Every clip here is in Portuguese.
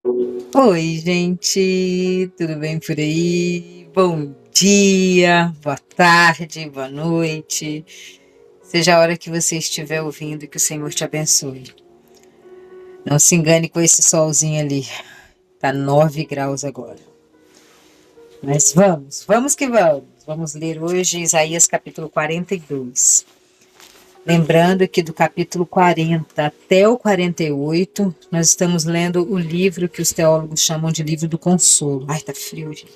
Oi, gente, tudo bem por aí? Bom dia, boa tarde, boa noite. Seja a hora que você estiver ouvindo, que o Senhor te abençoe. Não se engane com esse solzinho ali, tá 9 graus agora. Mas vamos que vamos. Vamos ler hoje Isaías capítulo 42. Lembrando que do capítulo 40 até o 48, nós estamos lendo o livro que os teólogos chamam de livro do consolo. Ai, tá frio, gente.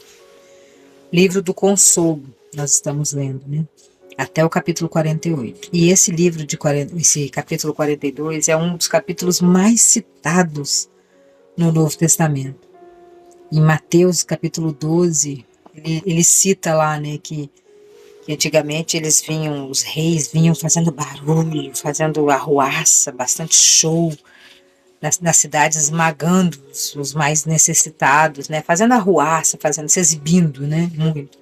Livro do Consolo, nós estamos lendo, né? Até o capítulo 48. E esse livro esse capítulo 42 é um dos capítulos mais citados no Novo Testamento. Em Mateus, capítulo 12, ele cita lá, né, que antigamente os reis vinham fazendo barulho, fazendo arruaça, bastante show nas cidades, esmagando os mais necessitados, né, fazendo arruaça, se exibindo, né, muito.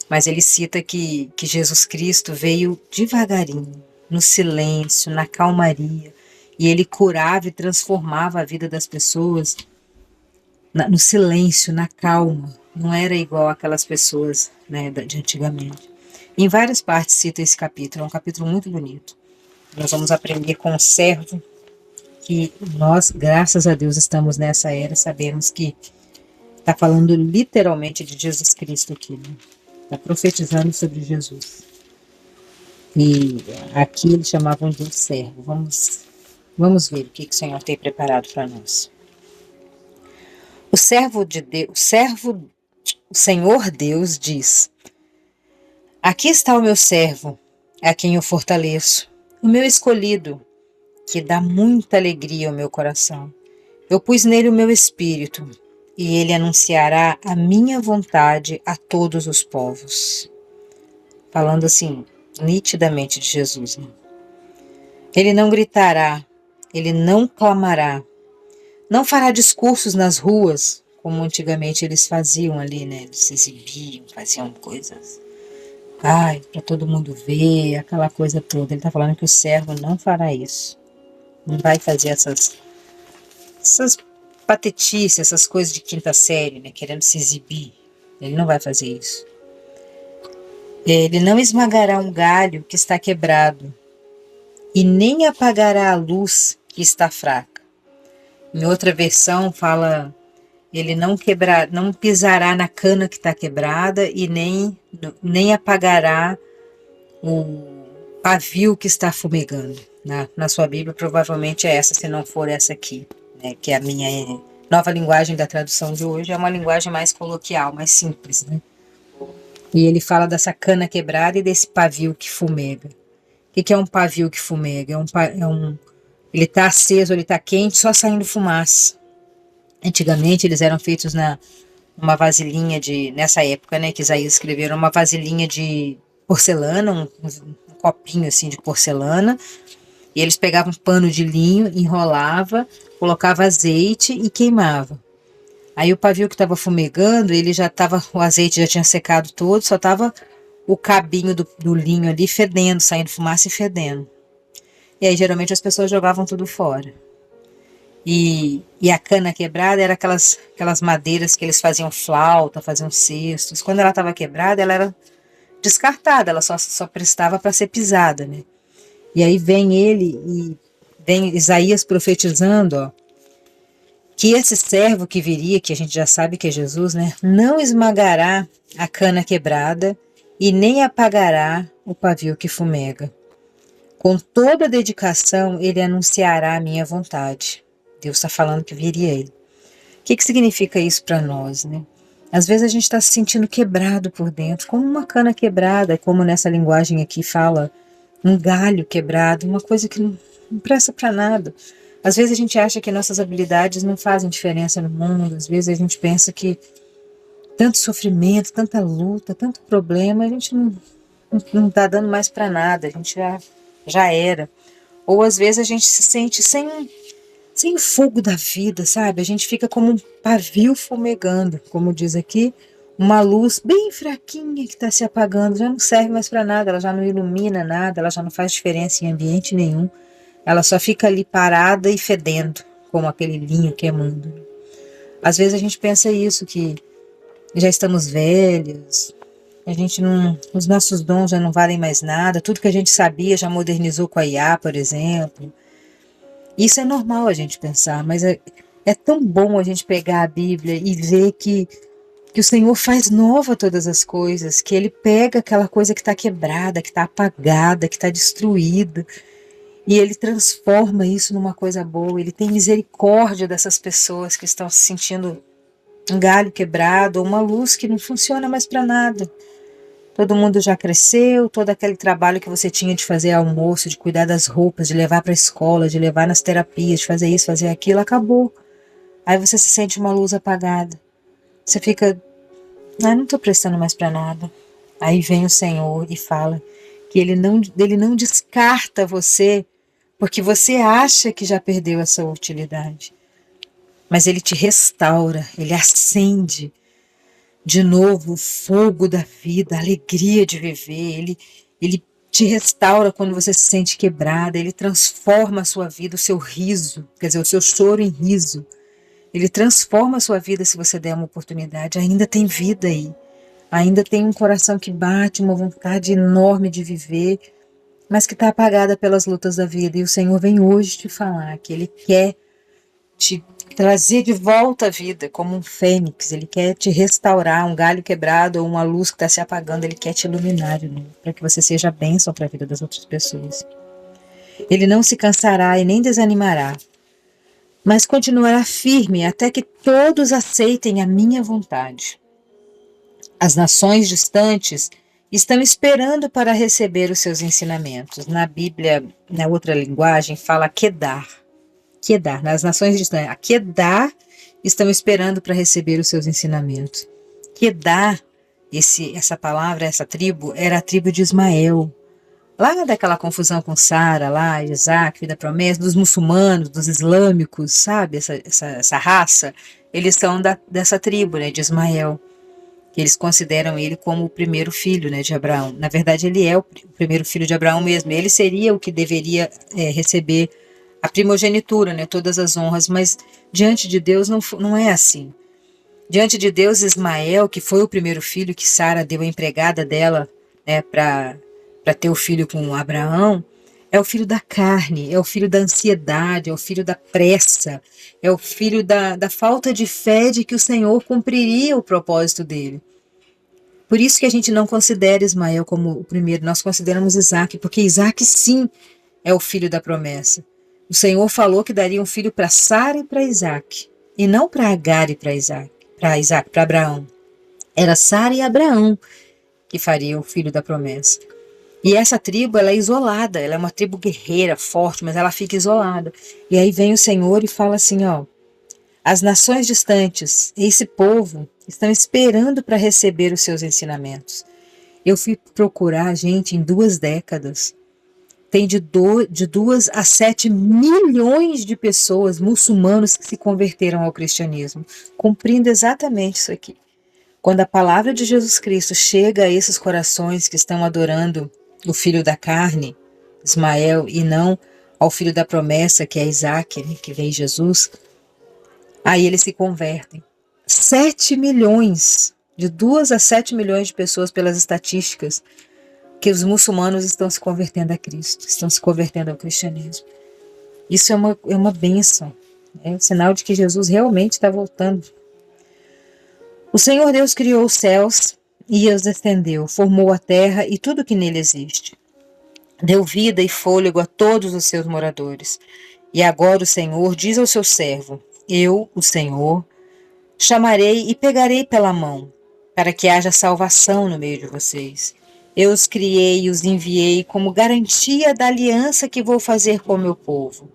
Mas ele cita que Jesus Cristo veio devagarinho, no silêncio, na calmaria, e ele curava e transformava a vida das pessoas no silêncio, na calma. Não era igual aquelas pessoas, né, de antigamente. Em várias partes cita esse capítulo, é um capítulo muito bonito. Nós vamos aprender com o servo que nós, graças a Deus, estamos nessa era, sabemos que está falando literalmente de Jesus Cristo aqui, né? Está profetizando sobre Jesus. E aqui eles chamavam de um servo. Vamos ver o que o Senhor tem preparado para nós. O servo de Deus, o Senhor Deus diz: Aqui está o meu servo, a quem eu fortaleço, o meu escolhido, que dá muita alegria ao meu coração. Eu pus nele o meu espírito, e ele anunciará a minha vontade a todos os povos. Falando assim, nitidamente de Jesus, né? Ele não gritará, ele não clamará, não fará discursos nas ruas, como antigamente eles faziam ali, né? Eles se exibiam, faziam coisas, ai, para todo mundo ver, aquela coisa toda. Ele está falando que o servo não fará isso. Não vai fazer essas patetices, essas coisas de quinta série, né? Querendo se exibir. Ele não vai fazer isso. Ele não esmagará um galho que está quebrado e nem apagará a luz que está fraca. Em outra versão fala, ele não pisará na cana que está quebrada e nem apagará o pavio que está fumegando. Na sua Bíblia provavelmente é essa, se não for essa aqui, né, que é a minha nova linguagem da tradução de hoje, é uma linguagem mais coloquial, mais simples, né? E ele fala dessa cana quebrada e desse pavio que fumega. O que é um pavio que fumega? Ele está aceso, ele está quente, só saindo fumaça. Antigamente eles eram feitos numa vasilhinha nessa época, né, que Isaías escreveram, uma vasilhinha de porcelana, um copinho assim de porcelana, e eles pegavam um pano de linho, enrolava, colocava azeite e queimava. Aí o pavio que estava fumegando, o azeite já tinha secado todo, só estava o cabinho do linho ali fedendo, saindo fumaça e fedendo. E aí geralmente as pessoas jogavam tudo fora. E a cana quebrada era aquelas madeiras que eles faziam flauta, faziam cestos. Quando ela estava quebrada, ela era descartada, ela só prestava para ser pisada, né? E aí vem Isaías profetizando, ó, que esse servo que viria, que a gente já sabe que é Jesus, né? Não esmagará a cana quebrada e nem apagará o pavio que fumega. Com toda a dedicação, ele anunciará a minha vontade. Deus está falando que viria ele. O que significa isso para nós, né? Às vezes a gente está se sentindo quebrado por dentro, como uma cana quebrada, como nessa linguagem aqui fala, um galho quebrado, uma coisa que não presta para nada. Às vezes a gente acha que nossas habilidades não fazem diferença no mundo, às vezes a gente pensa que tanto sofrimento, tanta luta, tanto problema, a gente não está dando mais para nada, a gente já era. Ou às vezes a gente se sente sem o fogo da vida, sabe? A gente fica como um pavio fumegando, como diz aqui, uma luz bem fraquinha que está se apagando, já não serve mais para nada, ela já não ilumina nada, ela já não faz diferença em ambiente nenhum, ela só fica ali parada e fedendo, como aquele linho queimando. Às vezes a gente pensa isso, que já estamos velhos, a gente não, os nossos dons já não valem mais nada, tudo que a gente sabia já modernizou com a IA, por exemplo. Isso é normal a gente pensar, mas é tão bom a gente pegar a Bíblia e ver que o Senhor faz nova todas as coisas, que Ele pega aquela coisa que está quebrada, que está apagada, que está destruída, e Ele transforma isso numa coisa boa. Ele tem misericórdia dessas pessoas que estão se sentindo um galho quebrado, ou uma luz que não funciona mais para nada. Todo mundo já cresceu, todo aquele trabalho que você tinha de fazer almoço, de cuidar das roupas, de levar para a escola, de levar nas terapias, de fazer isso, fazer aquilo, acabou. Aí você se sente uma luz apagada. Você fica, não estou prestando mais para nada. Aí vem o Senhor e fala que ele não descarta você porque você acha que já perdeu a sua utilidade. Mas Ele te restaura, Ele acende de novo o fogo da vida, a alegria de viver. Ele te restaura quando você se sente quebrada, Ele transforma a sua vida, o seu riso, quer dizer, o seu choro em riso. Ele transforma a sua vida se você der uma oportunidade. Ainda tem vida aí. Ainda tem um coração que bate, uma vontade enorme de viver, mas que está apagada pelas lutas da vida. E o Senhor vem hoje te falar que Ele quer te trazer de volta à vida como um fênix. Ele quer te restaurar, um galho quebrado ou uma luz que está se apagando. Ele quer te iluminar de novo, para que você seja bênção para a vida das outras pessoas. Ele não se cansará e nem desanimará, mas continuará firme até que todos aceitem a minha vontade. As nações distantes estão esperando para receber os seus ensinamentos. Na Bíblia, na outra linguagem, fala Quedar. Quedar, nas nações distantes. A Quedar estão esperando para receber os seus ensinamentos. Quedar, essa palavra, essa tribo, era a tribo de Ismael. Lá daquela confusão com Sara, lá, Isaac, filho da promessa, dos muçulmanos, dos islâmicos, sabe? Essa raça, eles são dessa tribo, né, de Ismael. Que eles consideram ele como o primeiro filho, né, de Abraão. Na verdade, ele é o primeiro filho de Abraão mesmo. Ele seria o que deveria receber a primogenitura, né, todas as honras, mas diante de Deus não é assim. Diante de Deus, Ismael, que foi o primeiro filho que Sara deu a empregada dela, né, para ter o filho com Abraão, é o filho da carne, é o filho da ansiedade, é o filho da pressa, é o filho da falta de fé de que o Senhor cumpriria o propósito dele. Por isso que a gente não considera Ismael como o primeiro, nós consideramos Isaac, porque Isaac sim é o filho da promessa. O Senhor falou que daria um filho para Sara e para Isaac, e não para Agar e para Abraão. Era Sara e Abraão que faria o filho da promessa. E essa tribo, ela é isolada, ela é uma tribo guerreira, forte, mas ela fica isolada. E aí vem o Senhor e fala assim, ó, as nações distantes, esse povo, estão esperando para receber os seus ensinamentos. Eu fui procurar, gente, em 2 décadas, tem de 2 a 7 milhões de pessoas, muçulmanos, que se converteram ao cristianismo, cumprindo exatamente isso aqui. Quando a palavra de Jesus Cristo chega a esses corações que estão adorando o filho da carne, Ismael, e não ao filho da promessa, que é Isaac, né, que vem Jesus, aí eles se convertem. 7 milhões, de 2 a 7 milhões de pessoas, pelas estatísticas, que os muçulmanos estão se convertendo a Cristo, estão se convertendo ao cristianismo. Isso é uma bênção, é um sinal de que Jesus realmente está voltando. O Senhor Deus criou os céus e os estendeu, formou a terra e tudo que nele existe. Deu vida e fôlego a todos os seus moradores. E agora o Senhor diz ao seu servo, eu, o Senhor, chamarei e pegarei pela mão, para que haja salvação no meio de vocês. Eu os criei e os enviei como garantia da aliança que vou fazer com o meu povo.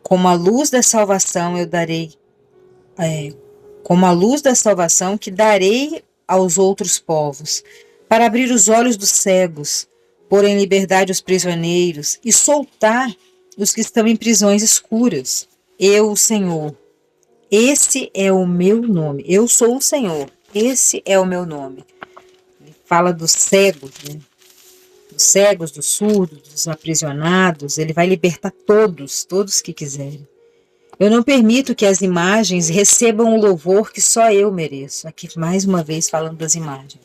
Como a luz da salvação eu darei, como a luz da salvação que darei aos outros povos, para abrir os olhos dos cegos, pôr em liberdade os prisioneiros e soltar os que estão em prisões escuras. Eu, o Senhor, esse é o meu nome. Eu sou o Senhor, esse é o meu nome. Ele fala dos cegos, né? Dos cegos, dos surdos, dos aprisionados. Ele vai libertar todos que quiserem. Eu não permito que as imagens recebam o louvor que só eu mereço. Aqui, mais uma vez, falando das imagens.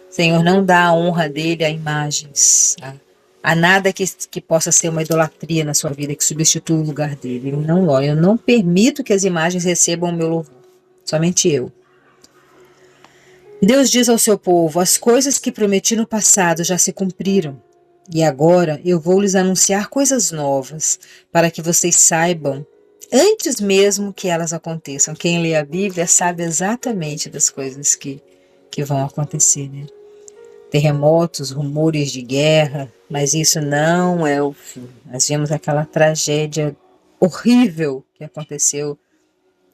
Senhor, não dá a honra dele a imagens, a nada que possa ser uma idolatria na sua vida, que substitua o lugar dele. Não, ó, eu não permito que as imagens recebam o meu louvor. Somente eu. Deus diz ao seu povo: as coisas que prometi no passado já se cumpriram. E agora eu vou lhes anunciar coisas novas, para que vocês saibam antes mesmo que elas aconteçam. Quem lê a Bíblia sabe exatamente das coisas que vão acontecer, né? Terremotos, rumores de guerra, mas isso não é o fim. Nós vimos aquela tragédia horrível que aconteceu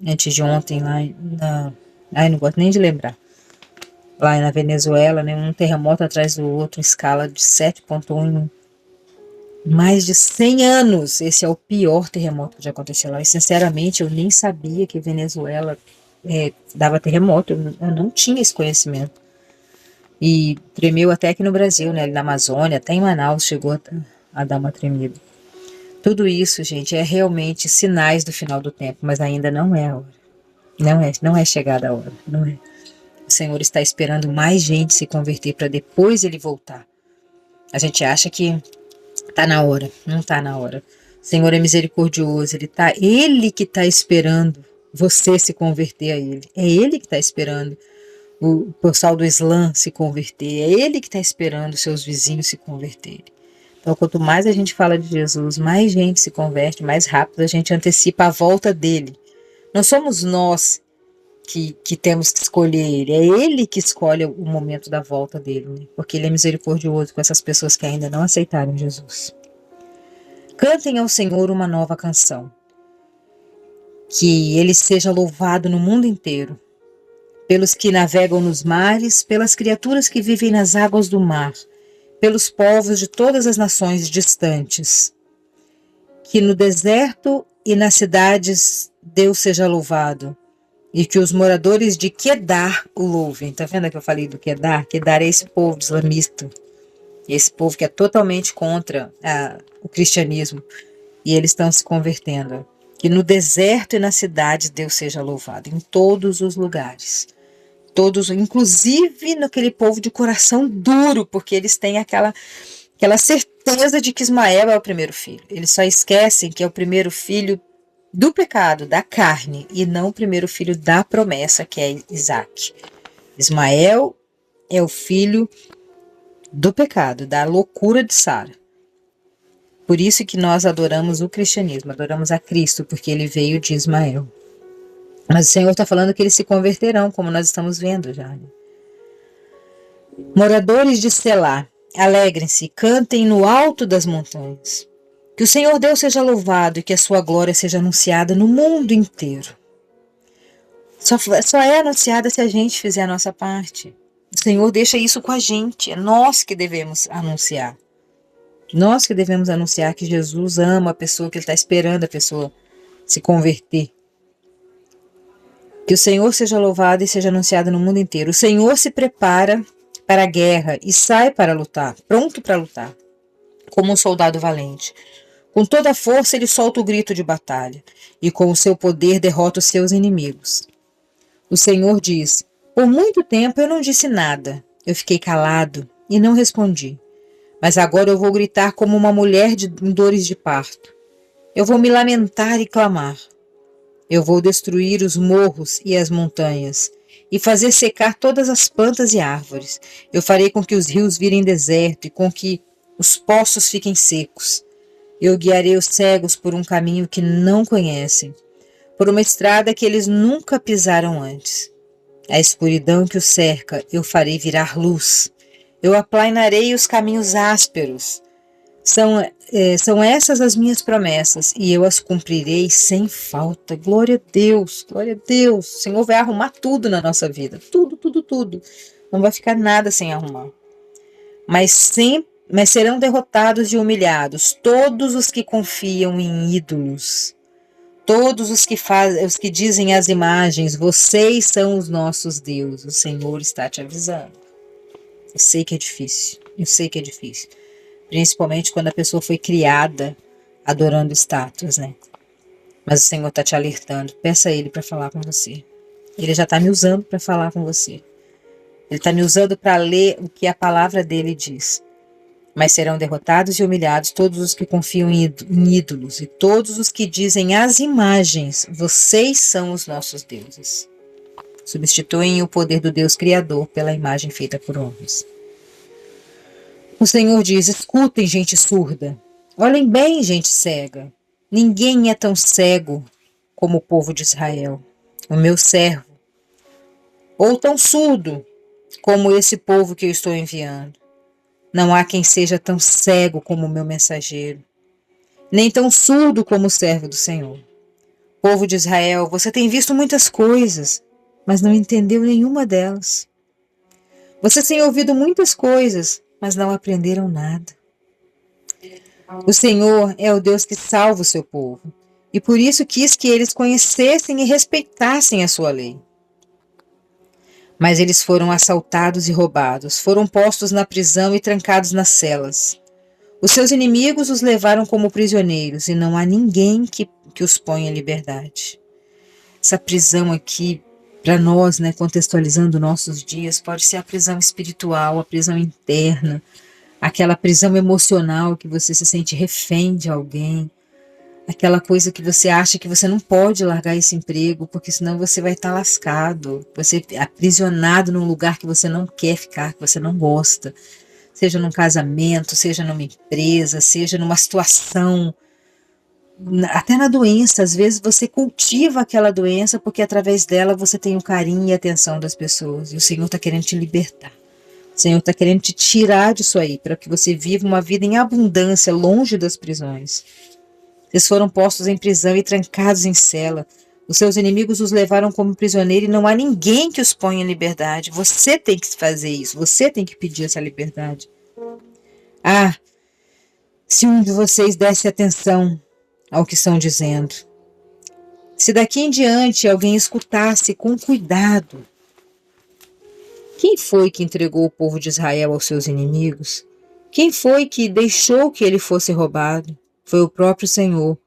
antes de ontem lá na... Ai, não gosto nem de lembrar. Lá na Venezuela, né, um terremoto atrás do outro, em escala de 7,1 em mais de 100 anos. Esse é o pior terremoto que já aconteceu lá. E, sinceramente, eu nem sabia que Venezuela dava terremoto. Eu não tinha esse conhecimento. E tremeu até aqui no Brasil, né, ali na Amazônia, até em Manaus chegou a dar uma tremida. Tudo isso, gente, é realmente sinais do final do tempo, mas ainda não é a hora. Não é chegada a hora, não é. O Senhor está esperando mais gente se converter para depois ele voltar. A gente acha que está na hora, não está na hora. O Senhor é misericordioso, ele que está esperando você se converter a ele. É ele que está esperando o pessoal do Islã se converter. É ele que está esperando seus vizinhos se converterem. Então, quanto mais a gente fala de Jesus, mais gente se converte, mais rápido a gente antecipa a volta dele. Não somos nós que temos que escolher ele, é ele que escolhe o momento da volta dele, né? Porque ele é misericordioso com essas pessoas que ainda não aceitaram Jesus. Cantem ao Senhor uma nova canção, que ele seja louvado no mundo inteiro, pelos que navegam nos mares, pelas criaturas que vivem nas águas do mar, pelos povos de todas as nações distantes. Que no deserto e nas cidades Deus seja louvado, e que os moradores de Quedar o louvem. Tá vendo que eu falei do Quedar? Quedar é esse povo islamista, esse povo que é totalmente contra o cristianismo, e eles estão se convertendo. Que no deserto e na cidade Deus seja louvado, em todos os lugares. Todos, inclusive naquele povo de coração duro, porque eles têm aquela certeza de que Ismael é o primeiro filho. Eles só esquecem que é o primeiro filho do pecado, da carne, e não o primeiro filho da promessa, que é Isaac. Ismael é o filho do pecado, da loucura de Sara. Por isso que nós adoramos o cristianismo, adoramos a Cristo, porque ele veio de Ismael. Mas o Senhor está falando que eles se converterão, como nós estamos vendo já. Né? Moradores de Selá, alegrem-se, cantem no alto das montanhas. Que o Senhor Deus seja louvado e que a sua glória seja anunciada no mundo inteiro. Só é anunciada se a gente fizer a nossa parte. O Senhor deixa isso com a gente, é nós que devemos anunciar. Nós que devemos anunciar que Jesus ama a pessoa, que Ele está esperando a pessoa se converter. Que o Senhor seja louvado e seja anunciado no mundo inteiro. O Senhor se prepara para a guerra e sai para lutar, pronto para lutar, como um soldado valente. Com toda a força ele solta o grito de batalha, e com o seu poder derrota os seus inimigos. O Senhor diz: por muito tempo eu não disse nada, eu fiquei calado e não respondi. Mas agora eu vou gritar como uma mulher em dores de parto. Eu vou me lamentar e clamar. Eu vou destruir os morros e as montanhas, e fazer secar todas as plantas e árvores. Eu farei com que os rios virem deserto e com que os poços fiquem secos. Eu guiarei os cegos por um caminho que não conhecem, por uma estrada que eles nunca pisaram antes. A escuridão que os cerca eu farei virar luz. Eu aplainarei os caminhos ásperos. São essas as minhas promessas, e eu as cumprirei sem falta. Glória a Deus, glória a Deus. O Senhor vai arrumar tudo na nossa vida. Tudo, tudo, tudo. Não vai ficar nada sem arrumar. Mas serão derrotados e humilhados todos os que confiam em ídolos. Todos os que dizem às imagens: vocês são os nossos deuses. O Senhor está te avisando. Eu sei que é difícil. Eu sei que é difícil. Principalmente quando a pessoa foi criada adorando estátuas, né? Mas o Senhor está te alertando. Peça a Ele para falar com você. Ele já está me usando para falar com você. Ele está me usando para ler o que a palavra dele diz. Mas serão derrotados e humilhados todos os que confiam em ídolos e todos os que dizem às imagens: vocês são os nossos deuses. Substituem o poder do Deus Criador pela imagem feita por homens. O Senhor diz: escutem, gente surda. Olhem bem, gente cega. Ninguém é tão cego como o povo de Israel, o meu servo, ou tão surdo como esse povo que eu estou enviando. Não há quem seja tão cego como o meu mensageiro, nem tão surdo como o servo do Senhor. Povo de Israel, você tem visto muitas coisas, mas não entendeu nenhuma delas. Vocês têm ouvido muitas coisas, mas não aprenderam nada. O Senhor é o Deus que salva o seu povo, e por isso quis que eles conhecessem e respeitassem a sua lei. Mas eles foram assaltados e roubados, foram postos na prisão e trancados nas celas. Os seus inimigos os levaram como prisioneiros, e não há ninguém que os ponha em liberdade. Essa prisão aqui, para nós, né, contextualizando nossos dias, pode ser a prisão espiritual, a prisão interna, aquela prisão emocional que você se sente refém de alguém, aquela coisa que você acha que você não pode largar esse emprego, porque senão você vai estar lascado, você é aprisionado num lugar que você não quer ficar, que você não gosta, seja num casamento, seja numa empresa, seja numa situação, até na doença. Às vezes você cultiva aquela doença porque através dela você tem o carinho e a atenção das pessoas, e o Senhor está querendo te libertar. O Senhor está querendo te tirar disso aí, para que você viva uma vida em abundância, longe das prisões. Eles foram postos em prisão e trancados em cela. Os seus inimigos os levaram como prisioneiro e não há ninguém que os ponha em liberdade. Você tem que fazer isso, você tem que pedir essa liberdade. Ah, se um de vocês desse atenção ao que estão dizendo. Se daqui em diante alguém escutasse com cuidado. Quem foi que entregou o povo de Israel aos seus inimigos? Quem foi que deixou que ele fosse roubado? Foi o próprio Senhor,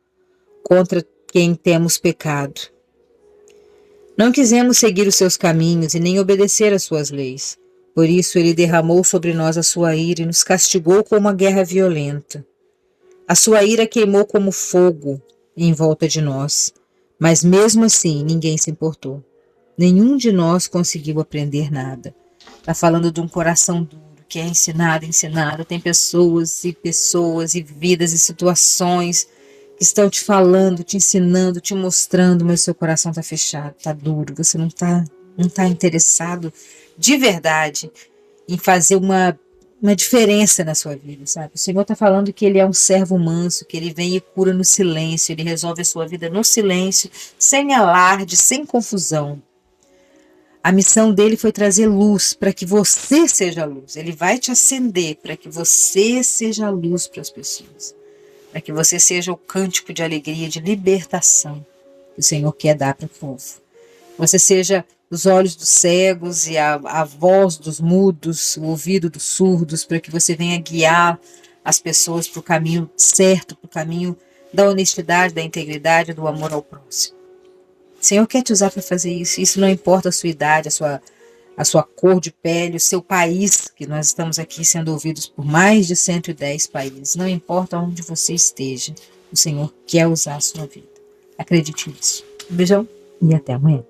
contra quem temos pecado. Não quisemos seguir os seus caminhos e nem obedecer às suas leis. Por isso ele derramou sobre nós a sua ira e nos castigou com uma guerra violenta. A sua ira queimou como fogo em volta de nós, mas mesmo assim ninguém se importou. Nenhum de nós conseguiu aprender nada. Está falando de um coração duro, que é ensinado. Tem pessoas e vidas e situações que estão te falando, te ensinando, te mostrando, mas seu coração está fechado, está duro. Você não tá interessado de verdade em fazer uma diferença na sua vida, sabe? O Senhor está falando que Ele é um servo manso, que Ele vem e cura no silêncio, Ele resolve a sua vida no silêncio, sem alarde, sem confusão. A missão dele foi trazer luz para que você seja a luz. Ele vai te acender para que você seja a luz para as pessoas. Para que você seja o cântico de alegria, de libertação que o Senhor quer dar para o povo. Você seja os olhos dos cegos e a voz dos mudos, o ouvido dos surdos, para que você venha guiar as pessoas para o caminho certo, para o caminho da honestidade, da integridade, do amor ao próximo. O Senhor quer te usar para fazer isso. Isso não importa a sua idade, a sua cor de pele, o seu país, que nós estamos aqui sendo ouvidos por mais de 110 países. Não importa onde você esteja, o Senhor quer usar a sua vida. Acredite nisso. Um beijão e até amanhã.